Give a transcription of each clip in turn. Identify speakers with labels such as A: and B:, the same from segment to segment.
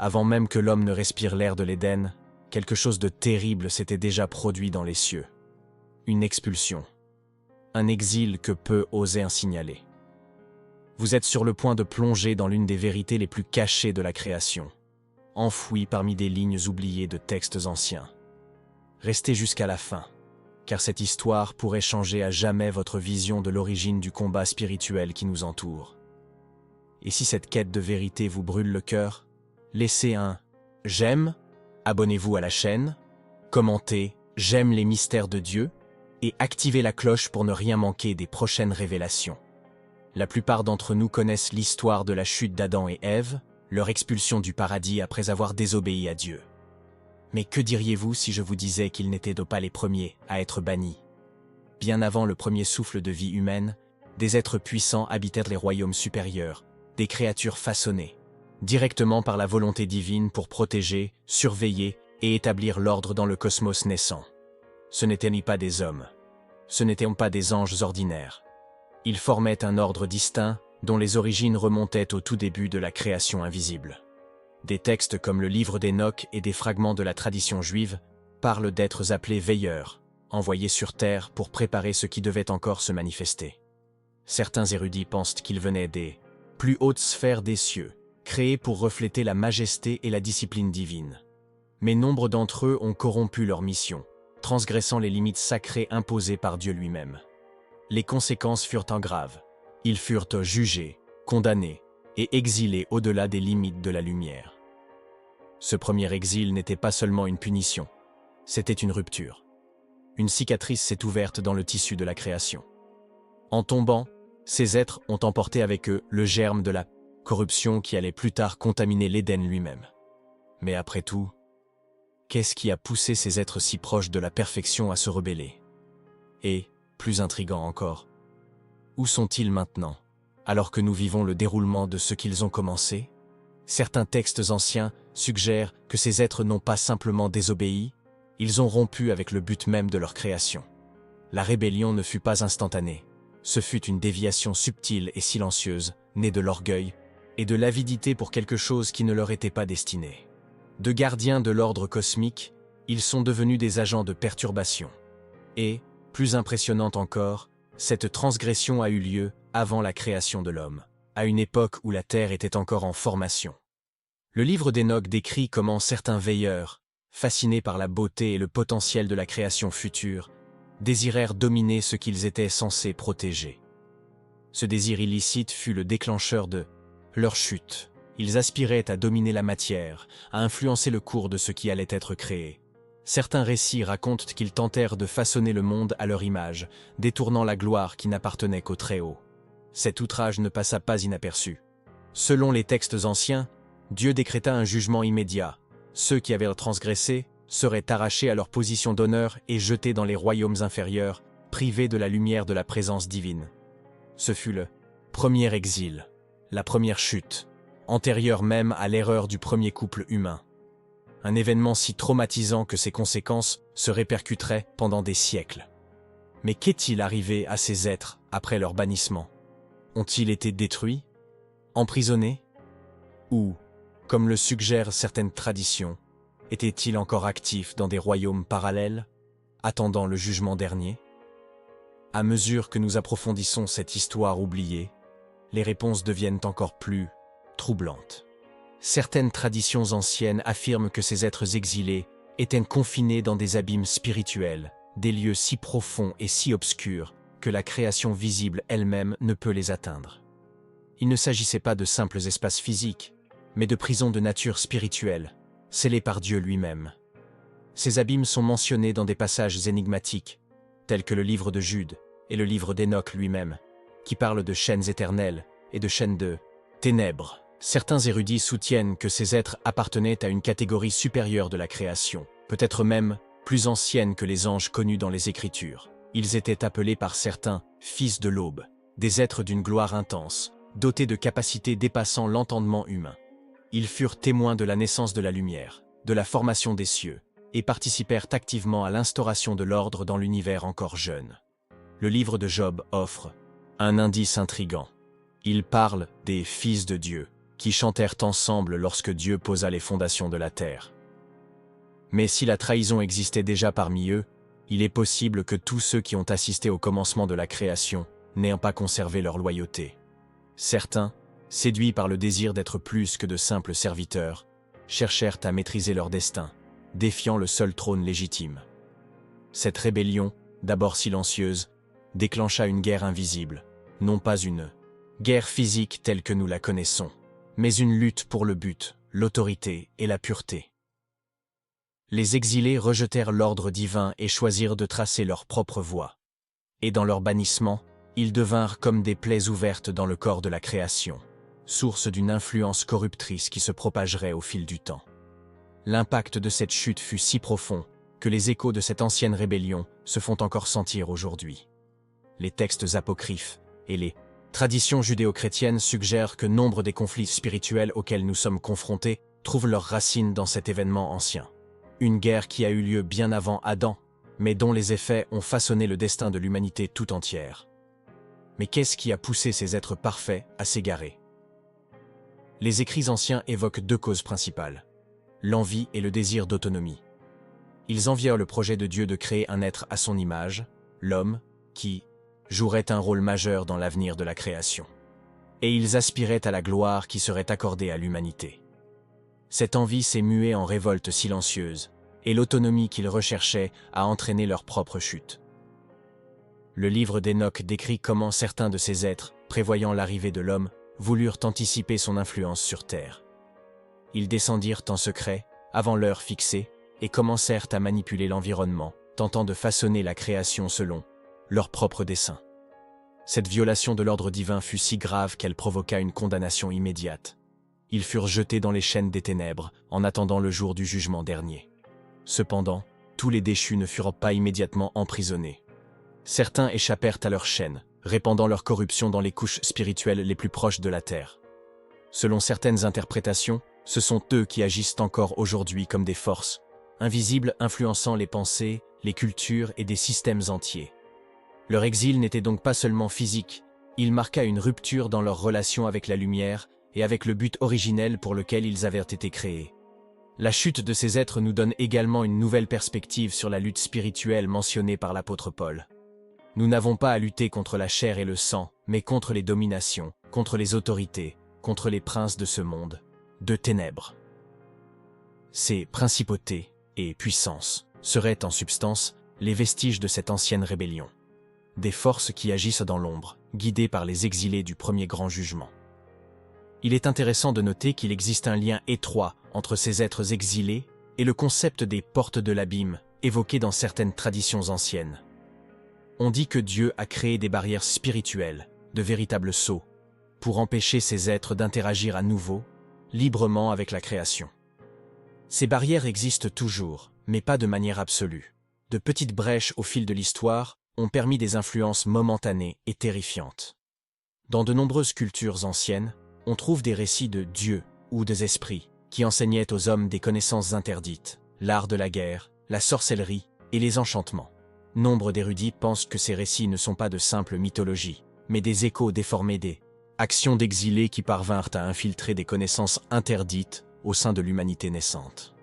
A: Avant même que l'homme ne respire l'air de l'Éden, quelque chose de terrible s'était déjà produit dans les cieux. Une expulsion. Un exil que peu osaient signaler. Vous êtes sur le point de plonger dans l'une des vérités les plus cachées de la création, enfouie parmi des lignes oubliées de textes anciens. Restez jusqu'à la fin, car cette histoire pourrait changer à jamais votre vision de l'origine du combat spirituel qui nous entoure. Et si cette quête de vérité vous brûle le cœur, laissez un « j'aime », abonnez-vous à la chaîne, commentez « j'aime les mystères de Dieu » et activez la cloche pour ne rien manquer des prochaines révélations. La plupart d'entre nous connaissent l'histoire de la chute d'Adam et Ève, leur expulsion du paradis après avoir désobéi à Dieu. Mais que diriez-vous si je vous disais qu'ils n'étaient pas les premiers à être bannis? Bien avant le premier souffle de vie humaine, des êtres puissants habitèrent les royaumes supérieurs, des créatures façonnées, directement par la volonté divine pour protéger, surveiller et établir l'ordre dans le cosmos naissant. Ce n'étaient ni pas des hommes, ce n'étaient pas des anges ordinaires. Ils formaient un ordre distinct dont les origines remontaient au tout début de la création invisible. Des textes comme le livre d'Enoch et des fragments de la tradition juive parlent d'êtres appelés veilleurs, envoyés sur terre pour préparer ce qui devait encore se manifester. Certains érudits pensent qu'ils venaient des plus hautes sphères des cieux, créés pour refléter la majesté et la discipline divine. Mais nombre d'entre eux ont corrompu leur mission, transgressant les limites sacrées imposées par Dieu lui-même. Les conséquences furent graves. Ils furent jugés, condamnés et exilés au-delà des limites de la lumière. Ce premier exil n'était pas seulement une punition, c'était une rupture. Une cicatrice s'est ouverte dans le tissu de la création. En tombant, ces êtres ont emporté avec eux le germe de la corruption qui allait plus tard contaminer l'Éden lui-même. Mais après tout, qu'est-ce qui a poussé ces êtres si proches de la perfection à se rebeller? Et, plus intriguant encore, où sont-ils maintenant, alors que nous vivons le déroulement de ce qu'ils ont commencé? Certains textes anciens suggèrent que ces êtres n'ont pas simplement désobéi, ils ont rompu avec le but même de leur création. La rébellion ne fut pas instantanée, ce fut une déviation subtile et silencieuse, née de l'orgueil et de l'avidité pour quelque chose qui ne leur était pas destiné. De gardiens de l'ordre cosmique, ils sont devenus des agents de perturbation. Et, plus impressionnante encore, cette transgression a eu lieu avant la création de l'homme, à une époque où la Terre était encore en formation. Le livre d'Enoch décrit comment certains veilleurs, fascinés par la beauté et le potentiel de la création future, désirèrent dominer ce qu'ils étaient censés protéger. Ce désir illicite fut le déclencheur de leur chute. Ils aspiraient à dominer la matière, à influencer le cours de ce qui allait être créé. Certains récits racontent qu'ils tentèrent de façonner le monde à leur image, détournant la gloire qui n'appartenait qu'au Très-Haut. Cet outrage ne passa pas inaperçu. Selon les textes anciens, Dieu décréta un jugement immédiat. Ceux qui avaient transgressé seraient arrachés à leur position d'honneur et jetés dans les royaumes inférieurs, privés de la lumière de la présence divine. Ce fut le premier exil, la première chute, antérieure même à l'erreur du premier couple humain. Un événement si traumatisant que ses conséquences se répercuteraient pendant des siècles. Mais qu'est-il arrivé à ces êtres après leur bannissement? Ont-ils été détruits? Emprisonnés? Ou, comme le suggèrent certaines traditions, étaient-ils encore actifs dans des royaumes parallèles, attendant le jugement dernier? À mesure que nous approfondissons cette histoire oubliée, les réponses deviennent encore plus troublantes. Certaines traditions anciennes affirment que ces êtres exilés étaient confinés dans des abîmes spirituels, des lieux si profonds et si obscurs que la création visible elle-même ne peut les atteindre. Il ne s'agissait pas de simples espaces physiques, mais de prisons de nature spirituelle, scellées par Dieu lui-même. Ces abîmes sont mentionnés dans des passages énigmatiques, tels que le livre de Jude et le livre d'Enoch lui-même, qui parlent de chaînes éternelles et de chaînes de ténèbres. Certains érudits soutiennent que ces êtres appartenaient à une catégorie supérieure de la création, peut-être même plus ancienne que les anges connus dans les Écritures. Ils étaient appelés par certains « fils de l'aube », des êtres d'une gloire intense, dotés de capacités dépassant l'entendement humain. Ils furent témoins de la naissance de la lumière, de la formation des cieux, et participèrent activement à l'instauration de l'ordre dans l'univers encore jeune. Le livre de Job offre un indice intrigant. Il parle des « fils de Dieu », qui chantèrent ensemble lorsque Dieu posa les fondations de la terre. Mais si la trahison existait déjà parmi eux, il est possible que tous ceux qui ont assisté au commencement de la création n'aient pas conservé leur loyauté. Certains, séduits par le désir d'être plus que de simples serviteurs, cherchèrent à maîtriser leur destin, défiant le seul trône légitime. Cette rébellion, d'abord silencieuse, déclencha une guerre invisible, non pas une guerre physique telle que nous la connaissons, mais une lutte pour le but, l'autorité et la pureté. Les exilés rejetèrent l'ordre divin et choisirent de tracer leur propre voie. Et dans leur bannissement, ils devinrent comme des plaies ouvertes dans le corps de la création, source d'une influence corruptrice qui se propagerait au fil du temps. L'impact de cette chute fut si profond que les échos de cette ancienne rébellion se font encore sentir aujourd'hui. Les textes apocryphes et les traditions judéo-chrétiennes suggèrent que nombre des conflits spirituels auxquels nous sommes confrontés trouvent leurs racines dans cet événement ancien. Une guerre qui a eu lieu bien avant Adam, mais dont les effets ont façonné le destin de l'humanité tout entière. Mais qu'est-ce qui a poussé ces êtres parfaits à s'égarer? Les écrits anciens évoquent deux causes principales: l'envie et le désir d'autonomie. Ils envièrent le projet de Dieu de créer un être à son image, l'homme, qui jouerait un rôle majeur dans l'avenir de la création. Et ils aspiraient à la gloire qui serait accordée à l'humanité. Cette envie s'est muée en révolte silencieuse, et l'autonomie qu'ils recherchaient a entraîné leur propre chute. Le livre d'Enoch décrit comment certains de ces êtres, prévoyant l'arrivée de l'homme, voulurent anticiper son influence sur terre. Ils descendirent en secret, avant l'heure fixée, et commencèrent à manipuler l'environnement, tentant de façonner la création selon leur propre dessein. Cette violation de l'ordre divin fut si grave qu'elle provoqua une condamnation immédiate. Ils furent jetés dans les chaînes des ténèbres en attendant le jour du jugement dernier. Cependant, tous les déchus ne furent pas immédiatement emprisonnés. Certains échappèrent à leurs chaînes, répandant leur corruption dans les couches spirituelles les plus proches de la terre. Selon certaines interprétations, ce sont eux qui agissent encore aujourd'hui comme des forces invisibles influençant les pensées, les cultures et des systèmes entiers. Leur exil n'était donc pas seulement physique, il marqua une rupture dans leur relation avec la lumière et avec le but originel pour lequel ils avaient été créés. La chute de ces êtres nous donne également une nouvelle perspective sur la lutte spirituelle mentionnée par l'apôtre Paul. Nous n'avons pas à lutter contre la chair et le sang, mais contre les dominations, contre les autorités, contre les princes de ce monde, de ténèbres. Ces principautés et puissances seraient en substance les vestiges de cette ancienne rébellion. Des forces qui agissent dans l'ombre, guidées par les exilés du premier grand jugement. Il est intéressant de noter qu'il existe un lien étroit entre ces êtres exilés et le concept des portes de l'abîme, évoqué dans certaines traditions anciennes. On dit que Dieu a créé des barrières spirituelles, de véritables sceaux, pour empêcher ces êtres d'interagir à nouveau, librement avec la création. Ces barrières existent toujours, mais pas de manière absolue. De petites brèches au fil de l'histoire ont permis des influences momentanées et terrifiantes. Dans de nombreuses cultures anciennes, on trouve des récits de dieux ou des esprits qui enseignaient aux hommes des connaissances interdites, l'art de la guerre, la sorcellerie et les enchantements. Nombre d'érudits pensent que ces récits ne sont pas de simples mythologies, mais des échos déformés des actions d'exilés qui parvinrent à infiltrer des connaissances interdites au sein de l'humanité naissante.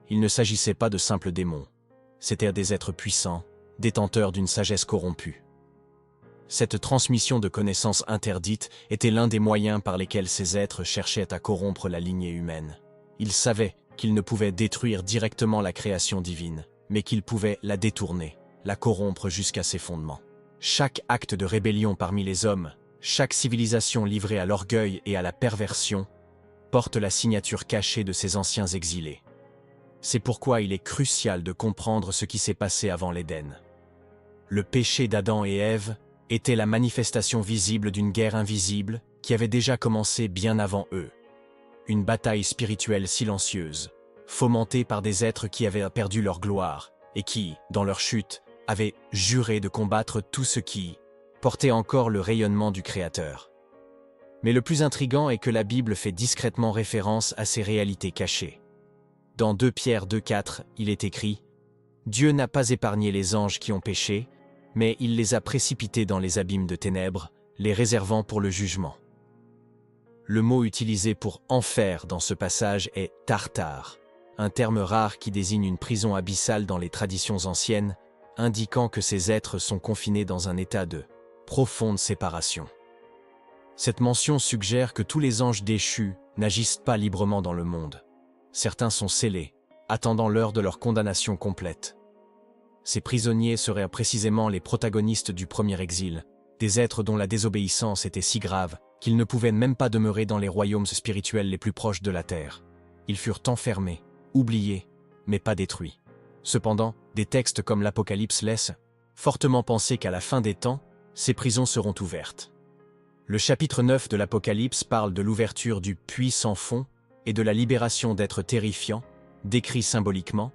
A: Il ne s'agissait pas de simples démons, c'étaient des êtres puissants, détenteurs d'une sagesse corrompue. Cette transmission de connaissances interdites était l'un des moyens par lesquels ces êtres cherchaient à corrompre la lignée humaine. Ils savaient qu'ils ne pouvaient détruire directement la création divine, mais qu'ils pouvaient la détourner, la corrompre jusqu'à ses fondements. Chaque acte de rébellion parmi les hommes, chaque civilisation livrée à l'orgueil et à la perversion, porte la signature cachée de ces anciens exilés. C'est pourquoi il est crucial de comprendre ce qui s'est passé avant l'Éden. Le péché d'Adam et Ève était la manifestation visible d'une guerre invisible qui avait déjà commencé bien avant eux. Une bataille spirituelle silencieuse, fomentée par des êtres qui avaient perdu leur gloire et qui, dans leur chute, avaient juré de combattre tout ce qui portait encore le rayonnement du Créateur. Mais le plus intrigant est que la Bible fait discrètement référence à ces réalités cachées. Dans 2 Pierre 2,4, il est écrit « Dieu n'a pas épargné les anges qui ont péché, mais il les a précipités dans les abîmes de ténèbres, les réservant pour le jugement. » Le mot utilisé pour enfer dans ce passage est Tartare, un terme rare qui désigne une prison abyssale dans les traditions anciennes, indiquant que ces êtres sont confinés dans un état de profonde séparation. Cette mention suggère que tous les anges déchus n'agissent pas librement dans le monde. Certains sont scellés, attendant l'heure de leur condamnation complète. Ces prisonniers seraient précisément les protagonistes du premier exil, des êtres dont la désobéissance était si grave qu'ils ne pouvaient même pas demeurer dans les royaumes spirituels les plus proches de la terre. Ils furent enfermés, oubliés, mais pas détruits. Cependant, des textes comme l'Apocalypse laissent fortement penser qu'à la fin des temps, ces prisons seront ouvertes. Le chapitre 9 de l'Apocalypse parle de l'ouverture du puits sans fond et de la libération d'êtres terrifiants, décrits symboliquement,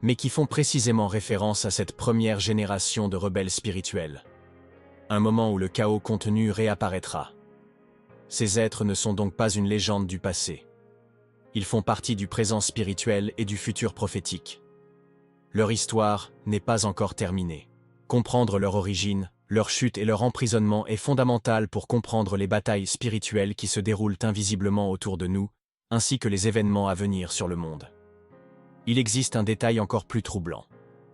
A: mais qui font précisément référence à cette première génération de rebelles spirituels. Un moment où le chaos contenu réapparaîtra. Ces êtres ne sont donc pas une légende du passé. Ils font partie du présent spirituel et du futur prophétique. Leur histoire n'est pas encore terminée. Comprendre leur origine, leur chute et leur emprisonnement est fondamental pour comprendre les batailles spirituelles qui se déroulent invisiblement autour de nous, ainsi que les événements à venir sur le monde. Il existe un détail encore plus troublant.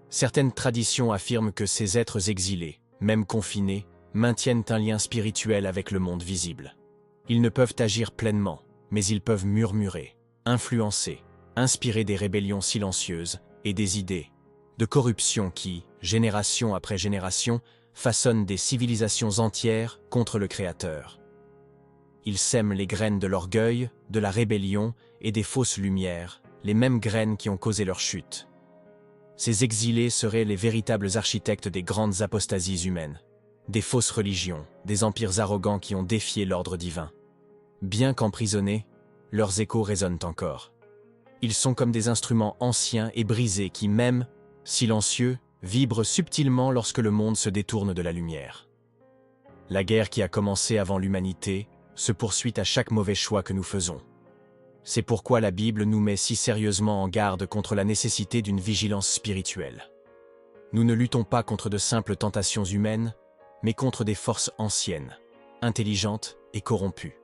A: Certaines traditions affirment que ces êtres exilés, même confinés, maintiennent un lien spirituel avec le monde visible. Ils ne peuvent agir pleinement, mais ils peuvent murmurer, influencer, inspirer des rébellions silencieuses et des idées de corruption qui, génération après génération, façonnent des civilisations entières contre le Créateur. Ils sèment les graines de l'orgueil, de la rébellion et des fausses lumières, les mêmes graines qui ont causé leur chute. Ces exilés seraient les véritables architectes des grandes apostasies humaines, des fausses religions, des empires arrogants qui ont défié l'ordre divin. Bien qu'emprisonnés, leurs échos résonnent encore. Ils sont comme des instruments anciens et brisés qui, même silencieux, vibrent subtilement lorsque le monde se détourne de la lumière. La guerre qui a commencé avant l'humanité se poursuit à chaque mauvais choix que nous faisons. C'est pourquoi la Bible nous met si sérieusement en garde contre la nécessité d'une vigilance spirituelle. Nous ne luttons pas contre de simples tentations humaines, mais contre des forces anciennes, intelligentes et corrompues.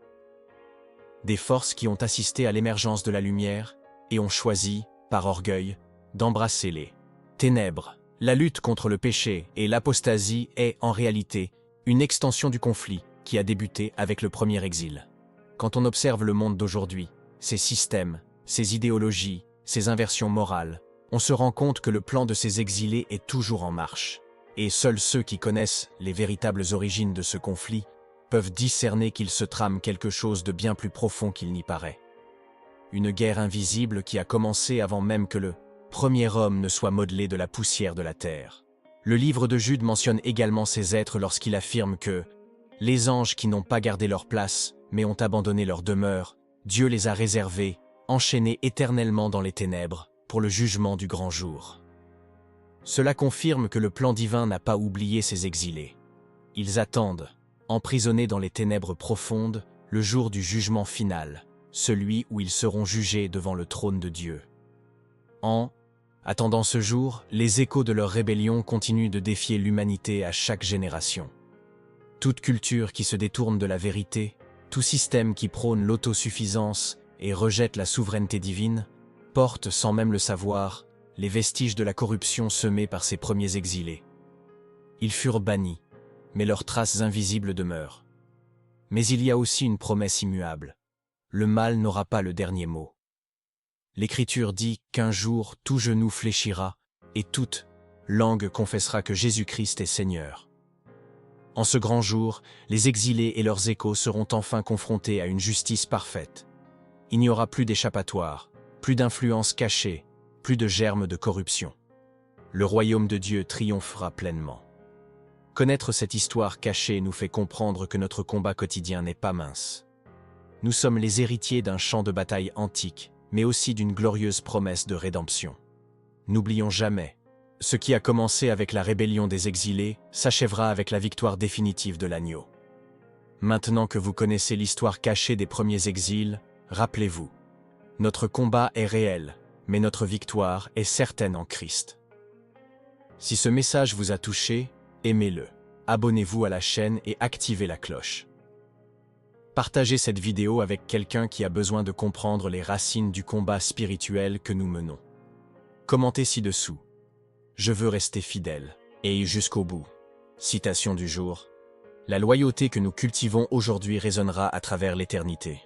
A: Des forces qui ont assisté à l'émergence de la lumière et ont choisi, par orgueil, d'embrasser les ténèbres. La lutte contre le péché et l'apostasie est, en réalité, une extension du conflit qui a débuté avec le premier exil. Quand on observe le monde d'aujourd'hui, ses systèmes, ses idéologies, ses inversions morales, on se rend compte que le plan de ces exilés est toujours en marche. Et seuls ceux qui connaissent les véritables origines de ce conflit peuvent discerner qu'il se trame quelque chose de bien plus profond qu'il n'y paraît. Une guerre invisible qui a commencé avant même que le premier homme ne soit modelé de la poussière de la terre. Le livre de Jude mentionne également ces êtres lorsqu'il affirme que les anges qui n'ont pas gardé leur place, mais ont abandonné leur demeure, Dieu les a réservés, enchaînés éternellement dans les ténèbres, pour le jugement du grand jour. Cela confirme que le plan divin n'a pas oublié ces exilés. Ils attendent, emprisonnés dans les ténèbres profondes, le jour du jugement final, celui où ils seront jugés devant le trône de Dieu. En attendant ce jour, les échos de leur rébellion continuent de défier l'humanité à chaque génération. Toute culture qui se détourne de la vérité, tout système qui prône l'autosuffisance et rejette la souveraineté divine, porte, sans même le savoir, les vestiges de la corruption semée par ces premiers exilés. Ils furent bannis, mais leurs traces invisibles demeurent. Mais il y a aussi une promesse immuable. Le mal n'aura pas le dernier mot. L'Écriture dit qu'un jour tout genou fléchira et toute langue confessera que Jésus-Christ est Seigneur. En ce grand jour, les exilés et leurs échos seront enfin confrontés à une justice parfaite. Il n'y aura plus d'échappatoire, plus d'influence cachée, plus de germes de corruption. Le royaume de Dieu triomphera pleinement. Connaître cette histoire cachée nous fait comprendre que notre combat quotidien n'est pas mince. Nous sommes les héritiers d'un champ de bataille antique, mais aussi d'une glorieuse promesse de rédemption. N'oublions jamais, ce qui a commencé avec la rébellion des exilés s'achèvera avec la victoire définitive de l'agneau. Maintenant que vous connaissez l'histoire cachée des premiers exils, rappelez-vous, notre combat est réel, mais notre victoire est certaine en Christ. Si ce message vous a touché, aimez-le, abonnez-vous à la chaîne et activez la cloche. Partagez cette vidéo avec quelqu'un qui a besoin de comprendre les racines du combat spirituel que nous menons. Commentez ci-dessous. Je veux rester fidèle, et jusqu'au bout. Citation du jour. La loyauté que nous cultivons aujourd'hui résonnera à travers l'éternité.